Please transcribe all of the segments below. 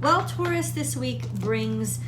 Well, Taurus this week brings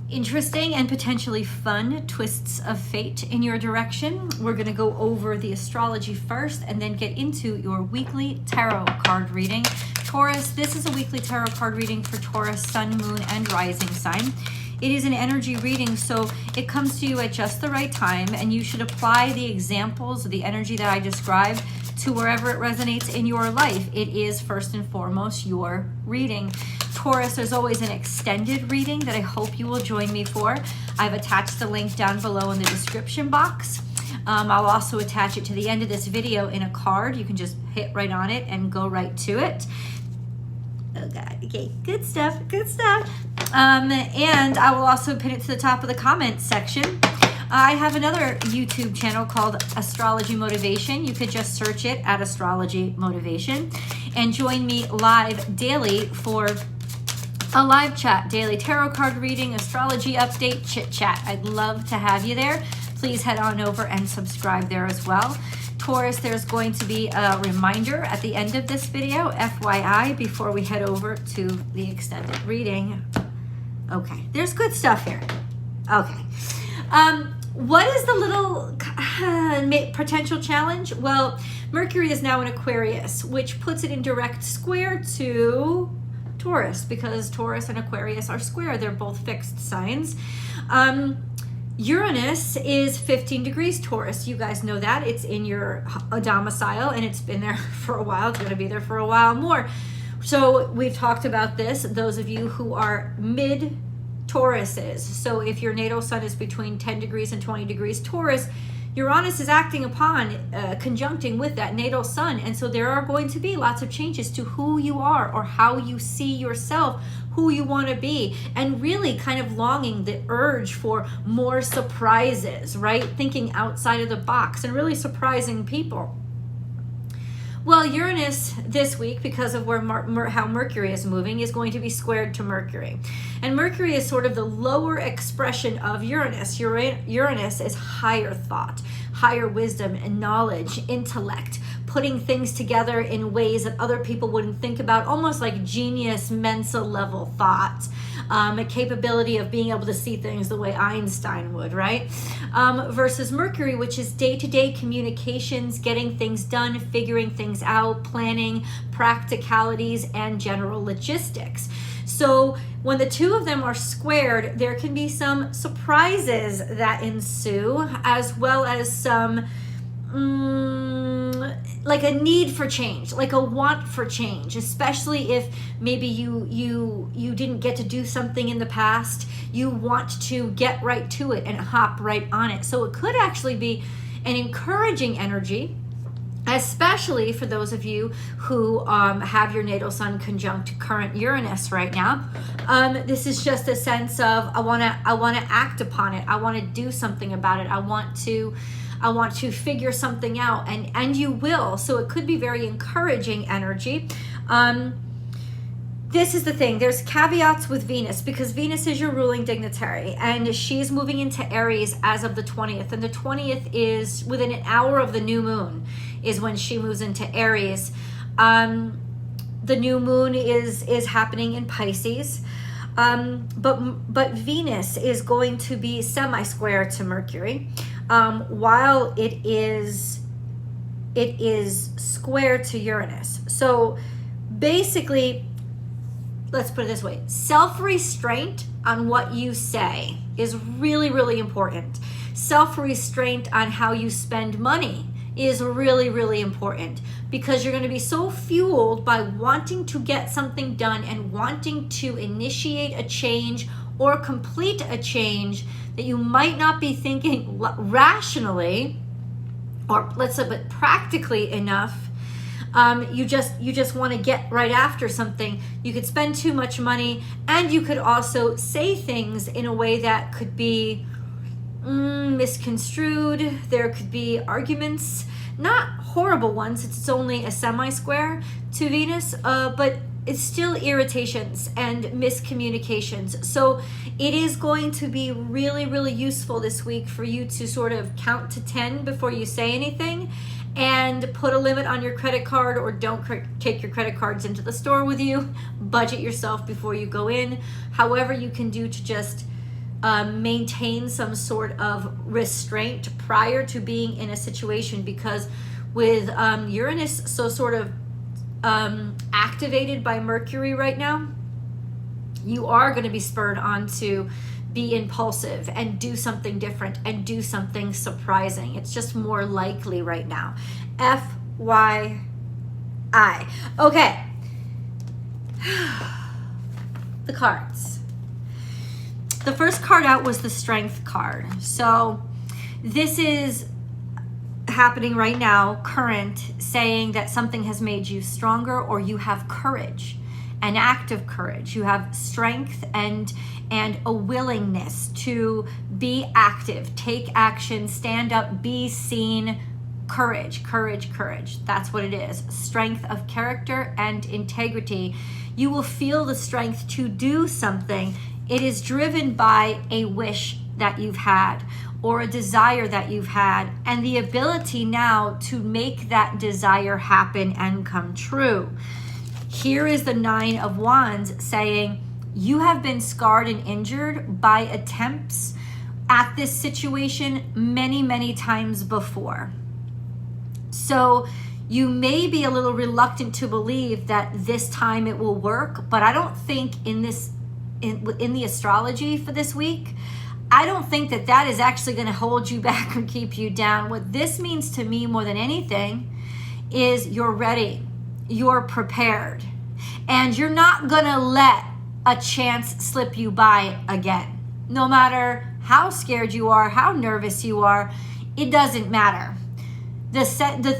interesting and potentially fun twists of fate in your direction. We're going to go over the astrology first and then get into your weekly tarot card reading. Taurus, this is a weekly tarot card reading for Taurus, sun, moon, and rising sign. It is an energy reading, so it comes to you at just the right time, and you should apply the examples, the energy that I described, to wherever it resonates in your life. It is first and foremost your reading. Taurus, there's always an extended reading that I hope you will join me for. I've attached the link down below in the description box. I'll also attach it to the end of this video in a card. You can just hit right on it and go right to it. Oh God, okay, good stuff, good stuff. And I will also pin it to the top of the comments section. I have another YouTube channel called Astrology Motivation. You could just search it at Astrology Motivation and join me live daily for a live chat, daily tarot card reading, astrology update, chit chat. I'd love to have you there. Please head on over and subscribe there as well. Taurus, there's going to be a reminder at the end of this video, FYI, before we head over to the extended reading. Okay, there's good stuff here. Okay. What is the little potential challenge? Well, Mercury is now in Aquarius, which puts it in direct square to Taurus, because Taurus and Aquarius are square. They're both fixed signs. Uranus is 15 degrees Taurus. You guys know that. It's in your domicile, and it's been there for a while. It's going to be there for a while more. So we've talked about this, those of you who are mid-Tauruses. So if your natal sun is between 10 degrees and 20 degrees Taurus, Uranus is acting upon, conjuncting with that natal sun. And so there are going to be lots of changes to who you are or how you see yourself, who you want to be, and really kind of longing, the urge for more surprises, right? Thinking outside of the box and really surprising people. Well, Uranus this week, because of where how Mercury is moving, is going to be squared to Mercury. And Mercury is sort of the lower expression of Uranus. Uranus is higher thought, higher wisdom and knowledge, intellect, putting things together in ways that other people wouldn't think about, almost like genius Mensa level thought. A capability of being able to see things the way Einstein would, right? Versus Mercury, which is day-to-day communications, getting things done, figuring things out, planning, practicalities, and general logistics. So when the two of them are squared, there can be some surprises that ensue, as well as some like a need for change, like a want for change, especially if maybe you didn't get to do something in the past. You want to get right to it and hop right on it. So it could actually be an encouraging energy, especially for those of you who have your natal sun conjunct current Uranus right now. This is just a sense of I want to act upon it. I want to do something about it. I want to figure something out, and you will. So it could be very encouraging energy. This is the thing. There's caveats with Venus, because Venus is your ruling dignitary, and she's moving into Aries as of the 20th. And the 20th is within an hour of the new moon is when she moves into Aries. The new moon is happening in Pisces. But Venus is going to be semi-square to Mercury, while it is square to Uranus. So basically, let's put it this way, self-restraint on what you say is really, really important. Self-restraint on how you spend money is really, really important, because you're going to be so fueled by wanting to get something done and wanting to initiate a change or complete a change that you might not be thinking rationally, or let's say, but practically enough. You just want to get right after something. You could spend too much money, and you could also say things in a way that could be misconstrued. There could be arguments, not horrible ones. It's only a semi-square to Venus, but it's still irritations and miscommunications. So it is going to be really, really useful this week for you to sort of count to 10 before you say anything, and put a limit on your credit card, or don't take your credit cards into the store with you. Budget yourself before you go in. However you can do to just maintain some sort of restraint prior to being in a situation, because with Uranus so sort of activated by Mercury right now, you are going to be spurred on to be impulsive and do something different and do something surprising. It's just more likely right now. FYI. Okay. The cards. The first card out was the Strength card. So this is happening right now, current, saying that something has made you stronger, or you have courage, an act of courage. You have strength and a willingness to be active, take action, stand up, be seen. Courage. That's what it is. Strength of character and integrity. You will feel the strength to do something. It is driven by a wish that you've had, or a desire that you've had, and the ability now to make that desire happen and come true. Here is the Nine of Wands saying, you have been scarred and injured by attempts at this situation many, many times before. So you may be a little reluctant to believe that this time it will work, but I don't think in the astrology for this week, I don't think that that is actually going to hold you back and keep you down. What this means to me more than anything is you're ready, you're prepared, and you're not going to let a chance slip you by again. No matter how scared you are, how nervous you are, it doesn't matter. The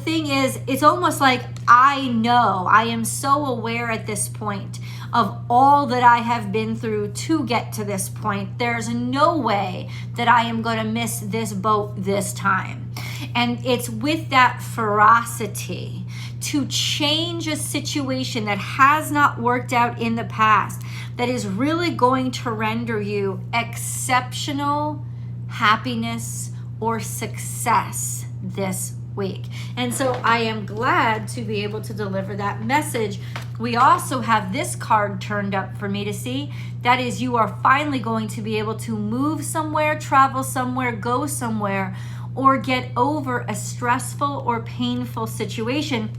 thing is, it's almost like I know, I am so aware at this point of all that I have been through to get to this point. There's no way that I am going to miss this boat this time. And it's with that ferocity to change a situation that has not worked out in the past, that is really going to render you exceptional happiness or success this week. And so I am glad to be able to deliver that message. We also have this card turned up for me to see. That is, you are finally going to be able to move somewhere, travel somewhere, go somewhere, or get over a stressful or painful situation.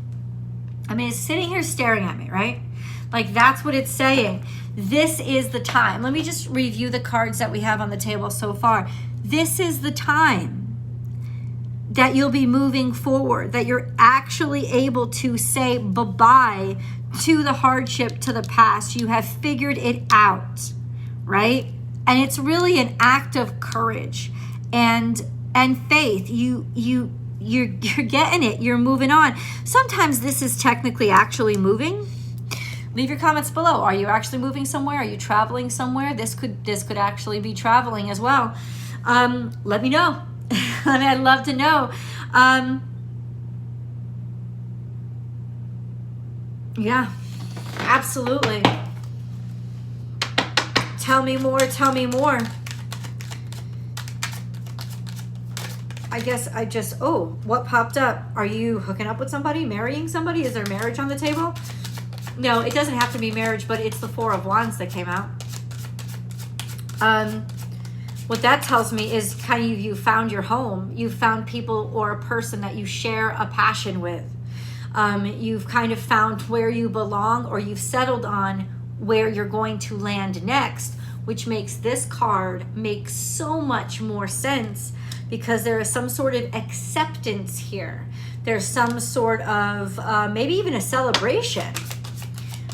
I mean, it's sitting here staring at me, right? Like, that's what it's saying. This is the time. Let me just review the cards that we have on the table so far. This is the time that you'll be moving forward, that you're actually able to say bye-bye to the hardship, to the past. You have figured it out, right? And it's really an act of courage and faith. You're getting it. You're moving on. Sometimes this is technically actually moving. Leave your comments below. Are you actually moving somewhere? Are you traveling somewhere? This could actually be traveling as well. Let me know. And I'd love to know. Yeah, absolutely. Tell me more. Tell me more. I guess what popped up? Are you hooking up with somebody, marrying somebody? Is there marriage on the table? No, it doesn't have to be marriage, but it's the Four of Wands that came out. What that tells me is kind of you found your home. You've found people or a person that you share a passion with. You've kind of found where you belong, or you've settled on where you're going to land next, which makes this card make so much more sense, because there is some sort of acceptance here. There's some sort of maybe even a celebration,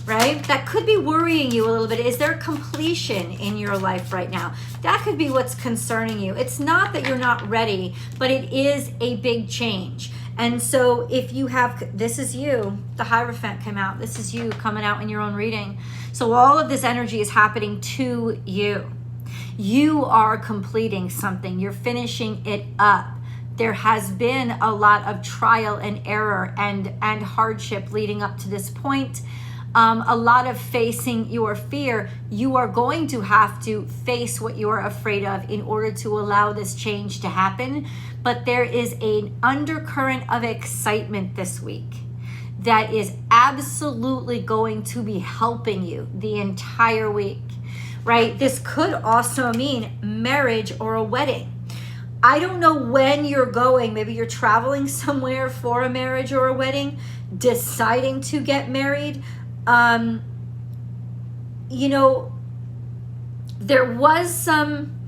right? That could be worrying you a little bit. Is there completion in your life right now? That could be what's concerning you. It's not that you're not ready, but it is a big change. And so if you have, this is you, the Hierophant came out. This is you coming out in your own reading. So all of this energy is happening to you. You are completing something. You're finishing it up. There has been a lot of trial and error and hardship leading up to this point. a lot of facing your fear. You are going to have to face what you are afraid of in order to allow this change to happen. But there is an undercurrent of excitement this week that is absolutely going to be helping you the entire week, right? This could also mean marriage or a wedding. I don't know when you're going. Maybe you're traveling somewhere for a marriage or a wedding, deciding to get married. You know, there was some,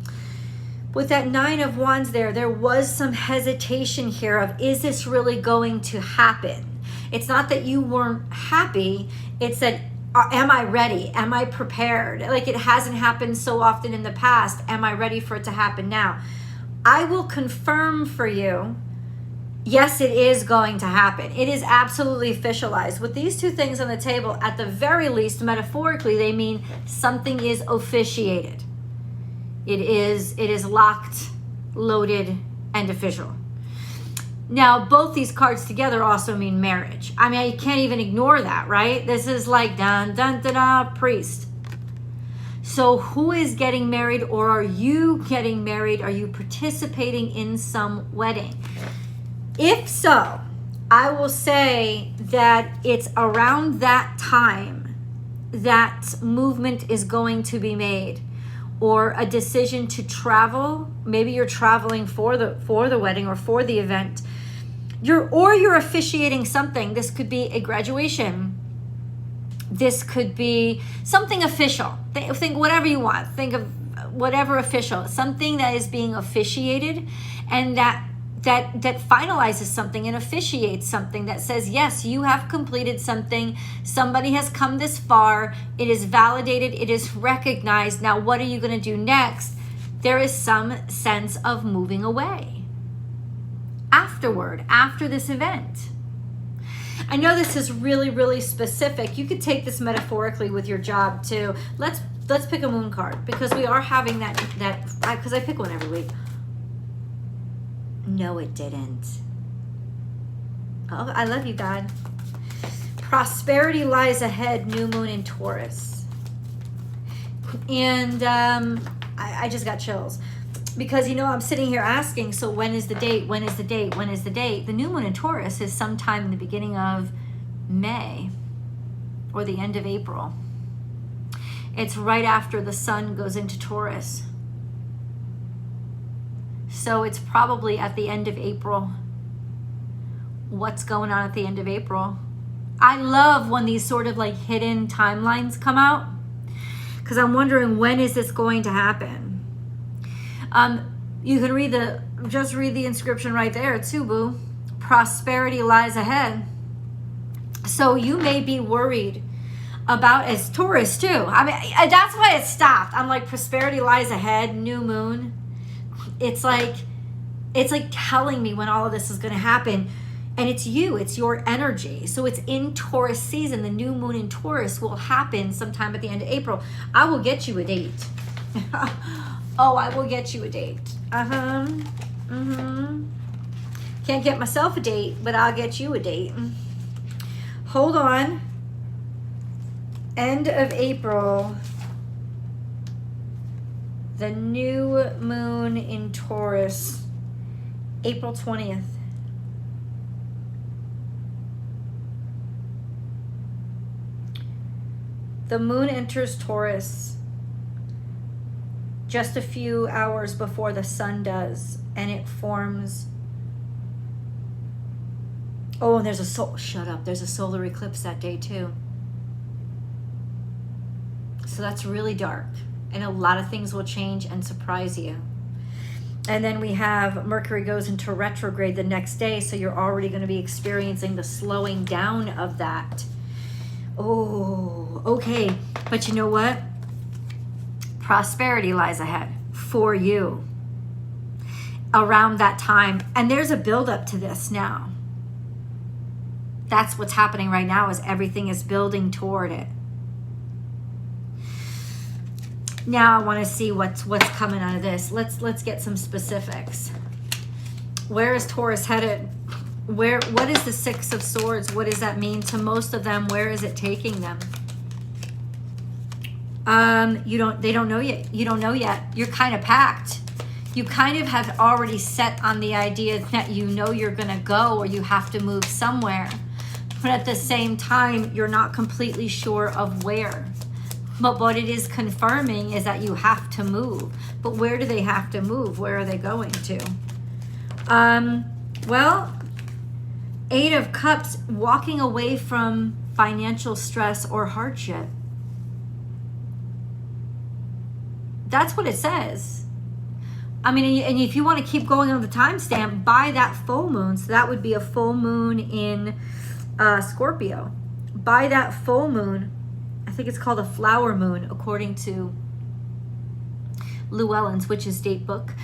with that 9 of Wands there was some hesitation here of, is this really going to happen? It's not that you weren't happy. It's that, am I ready? Am I prepared? Like, it hasn't happened so often in the past. Am I ready for it to happen now? I will confirm for you, yes, it is going to happen. It is absolutely officialized. With these two things on the table, at the very least, metaphorically, they mean something is officiated. It is locked, loaded, and official. Now, both these cards together also mean marriage. I mean, you can't even ignore that, right? This is like dun, dun, dun, dun, priest. So who is getting married, or are you getting married? Are you participating in some wedding? If so, I will say that it's around that time that movement is going to be made, or a decision to travel. Maybe you're traveling for the wedding or for the event. You're officiating something. This could be a graduation. This could be something official. Think whatever you want. Think of whatever official. Something that is being officiated, and that finalizes something and officiates something that says, yes, you have completed something. Somebody has come this far. It is validated. It is recognized. Now, what are you going to do next? There is some sense of moving away afterward, after this event. I know this is really, really specific. You could take this metaphorically with your job too. Let's pick a moon card, because we are having that because I pick one every week. No, it didn't. Oh, I love you, God. Prosperity lies ahead, new moon in Taurus. And I just got chills. Because, you know, I'm sitting here asking, so when is the date? When is the date? When is the date? The new moon in Taurus is sometime in the beginning of May or the end of April. It's right after the sun goes into Taurus. So it's probably at the end of April. What's going on at the end of April? I love when these sort of like hidden timelines come out, because I'm wondering, when is this going to happen? You can just read the inscription right there too, boo. Prosperity lies ahead. So you may be worried about, as Taurus too. I mean, that's why it stopped. I'm like, prosperity lies ahead, new moon. It's like telling me when all of this is going to happen. And it's your energy. So it's in Taurus season. The new moon in Taurus will happen sometime at the end of April. I will get you a date. Oh, I will get you a date. Can't get myself a date, but I'll get you a date. Hold on. End of April. The new moon in Taurus. April 20th. The moon enters Taurus just a few hours before the sun does, and it forms. Oh, and there's a solar eclipse that day too. So that's really dark, and a lot of things will change and surprise you. And then we have Mercury goes into retrograde the next day, so you're already going to be experiencing the slowing down of that. Oh, okay. But you know what? Prosperity lies ahead for you around that time. And there's a buildup to this now. That's what's happening right now, is everything is building toward it. Now I want to see what's coming out of this. Let's get some specifics. Where is Taurus headed? What is the Six of Swords? What does that mean to most of them? Where is it taking them? They don't know yet. You don't know yet. You're kind of packed. You kind of have already set on the idea that you know you're going to go or you have to move somewhere. But at the same time, you're not completely sure of where. But what it is confirming is that you have to move. But where do they have to move? Where are they going to? Well, Eight of Cups, walking away from financial stress or hardship. That's what it says. I mean, and if you want to keep going on the timestamp, by that full moon, so that would be a full moon in Scorpio. By that full moon, I think it's called a flower moon, according to Llewellyn's Witch's Date book.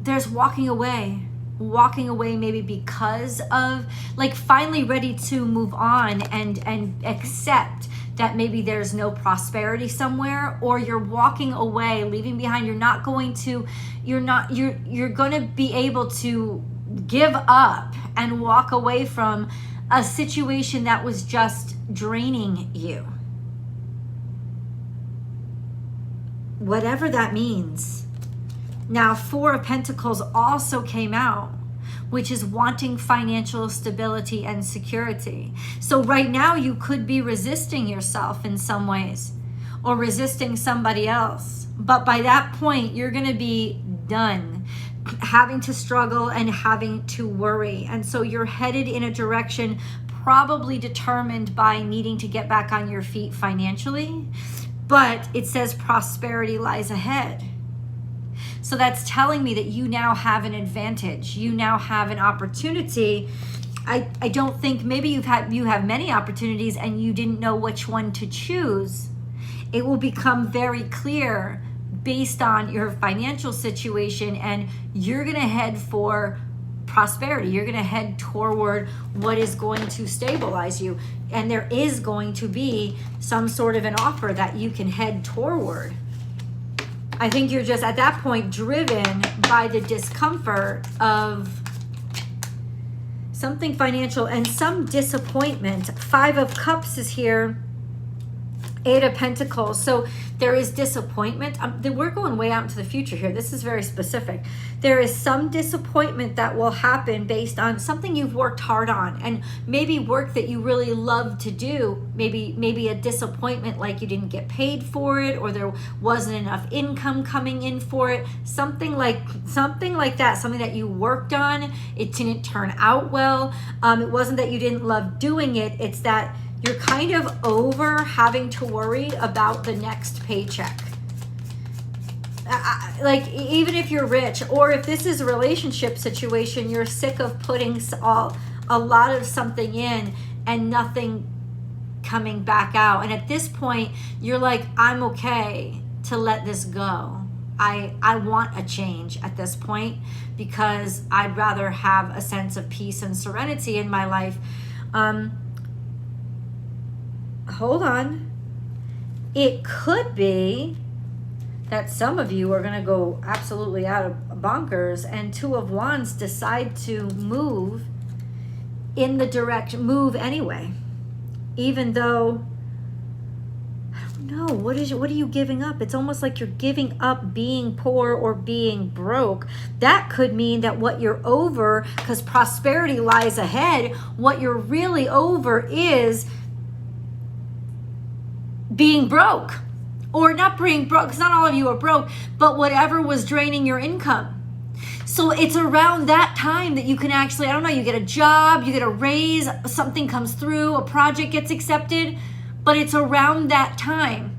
There's walking away maybe because of, like, finally ready to move on and accept that maybe there's no prosperity somewhere, or you're walking away, leaving behind. You're going to be able to give up and walk away from a situation that was just draining you. Whatever that means. Now, Four of Pentacles also came out, which is wanting financial stability and security. So right now you could be resisting yourself in some ways, or resisting somebody else. But by that point, you're going to be done having to struggle and having to worry. And so you're headed in a direction probably determined by needing to get back on your feet financially. But it says prosperity lies ahead. So that's telling me that you now have an advantage. You now have an opportunity. I don't think, maybe you have many opportunities and you didn't know which one to choose. It will become very clear based on your financial situation, and you're going to head for prosperity. You're going to head toward what is going to stabilize you. And there is going to be some sort of an offer that you can head toward. I think you're just at that point driven by the discomfort of something financial and some disappointment. Five of Cups is here. Eight of Pentacles. So there is disappointment. We're going way out into the future here. This is very specific. There is some disappointment that will happen based on something you've worked hard on, and maybe work that you really love to do. Maybe a disappointment, like you didn't get paid for it, or there wasn't enough income coming in for it. Something like that. Something that you worked on. It didn't turn out well. It wasn't that you didn't love doing it. It's that you're kind of over having to worry about the next paycheck. Like, even if you're rich, or if this is a relationship situation, you're sick of putting a lot of something in and nothing coming back out. And at this point, you're like, I'm okay to let this go. I want a change at this point, because I'd rather have a sense of peace and serenity in my life. Hold on. It could be that some of you are going to go absolutely out of bonkers, and Two of Wands decide to move in the direction, move anyway, even though, I don't know, what are you giving up? It's almost like you're giving up being poor or being broke. That could mean that what you're over, because prosperity lies ahead, what you're really over is being broke. Or not being broke, because not all of you are broke, but whatever was draining your income. So it's around that time that you can actually, I don't know, you get a job, you get a raise, something comes through, a project gets accepted, but it's around that time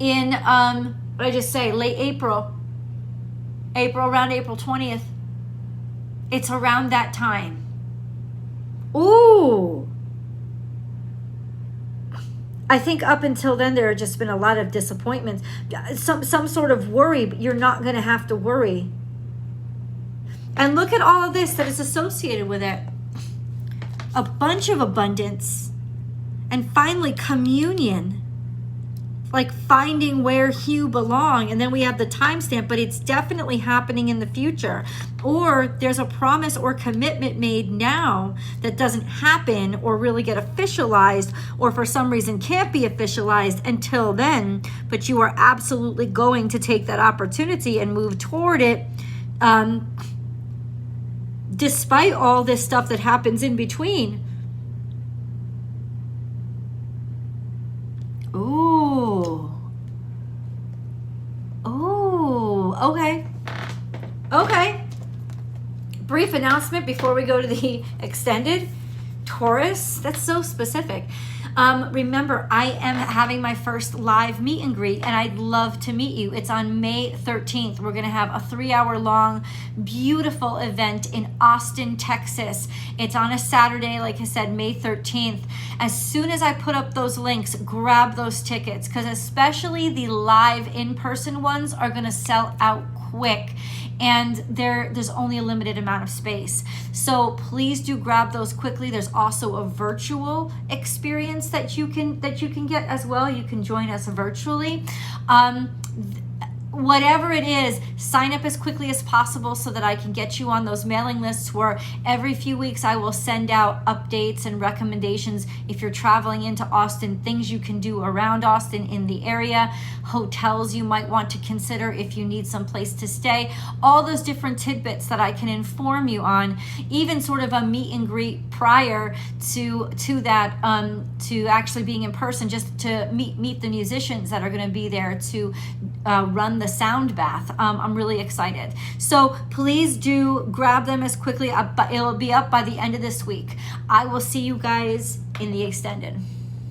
in, what did I just say, late April, around April 20th. It's around that time. Ooh. I think up until then, there have just been a lot of disappointments, some sort of worry, but you're not going to have to worry. And look at all of this that is associated with it. A bunch of abundance, and finally communion. like finding where you belong, and then we have the timestamp, but it's definitely happening in the future. Or there's a promise or commitment made now that doesn't happen or really get officialized, or for some reason can't be officialized until then, but you are absolutely going to take that opportunity and move toward it, despite all this stuff that happens in between. Okay. Brief announcement before we go to the extended. Taurus, that's so specific. Remember, I am having my first live meet and greet, and I'd love to meet you. It's on May 13th. We're going to have a 3-hour-long, beautiful event in Austin, Texas. It's on a Saturday, like I said, May 13th. As soon as I put up those links, grab those tickets, because especially the live in-person ones are going to sell out quick, and there's only a limited amount of space. So please do grab those quickly. There's also a virtual experience that you can get as well. You can join us virtually. Whatever it is, sign up as quickly as possible so that I can get you on those mailing lists where every few weeks I will send out updates and recommendations if you're traveling into Austin, things you can do around Austin in the area, hotels you might want to consider if you need some place to stay, all those different tidbits that I can inform you on, even sort of a meet and greet prior to that, to actually being in person, just to meet the musicians that are going to be there to run the sound bath. I'm really excited. So please do grab them as quickly. It'll be up by the end of this week. I will see you guys in the extended.